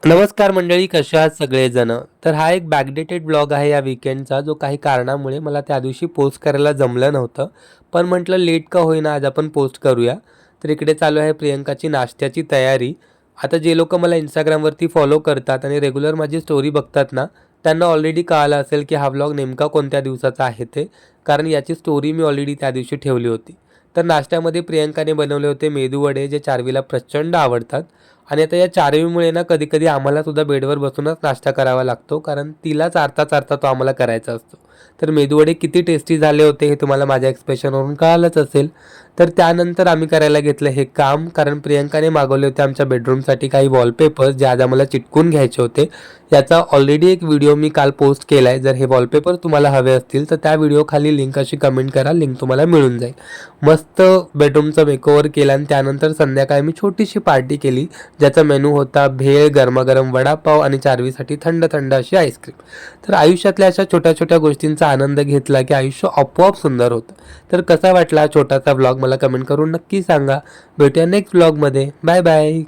नमस्कार मंडळी, कशा आहात सगळेजण. तर हा एक बॅकडेटेड ब्लॉग आहे या वीकेंडचा, जो काही कारणामुळे मला त्या दिवशी पोस्ट करायला जमलं नव्हतं. पण म्हटलं लेट का होईना आज आपण पोस्ट करूया. तर इकडे चालू आहे प्रियंकाची नाश्त्याची तयारी. आता जे लोकं मला Instagramवरती फॉलो करतात आणि रेग्युलर माझी स्टोरी बघतात ना, त्यांना ऑलरेडी कळालं असेल की हा ब्लॉग नेमका कोणत्या दिवसाचा आहे ते. कारण याची स्टोरी मी ऑलरेडी त्या दिवशी ठेवली होती. तर नाश्त्यामध्ये प्रियंकाने बनवले होते मेदूवडे, जे चार्वीला प्रचंड आवडतात. आणि आता या चारवीमुळे ना कधी-कधी आम्हाला सुद्धा बेडवर बसूनच नाश्ता करावा लागतो, कारण तिला चारता-चारता तो आम्हाला करायचा असतो. तर मेदूवडे किती टेस्टी झाले होते हे तुम्हाला माझ्या एक्सप्रेशनवरून कळालंच असेल. तर त्यानंतर आम्ही करायला घेतलं हे काम, कारण प्रियंकाने मागवले होते आमच्या बेडरूमसाठी काही वॉलपेपर्स जे आज आम्हाला चिटकून घ्यायचे होते. याचा ऑलरेडी एक व्हिडिओ मी काल पोस्ट केला आहे. जर हे वॉलपेपर तुम्हाला हवे असतील तर त्या व्हिडिओखाली लिंक अशी कमेंट करा, लिंक तुम्हाला मिळून जाईल. मस्त बेडरूमचं मेकओव्हर केलं आणि त्यानंतर संध्याकाळी मी छोटीशी पार्टी केली. ज्याचा मेनू होता भेळ, गरमागरम वडापाव आणि चारवीसाठी थंड थंड अशी आईस्क्रीम. तर आयुष्यातल्या अशा छोट्या छोट्या गोष्टींचा आनंद घेतला की आयुष्य आपोआप सुंदर होतं. तर कसा वाटला हा छोटासा व्लॉग मला कमेंट करून नक्की सांगा. भेटूया नेक्स्ट व्लॉगमध्ये. Bye bye.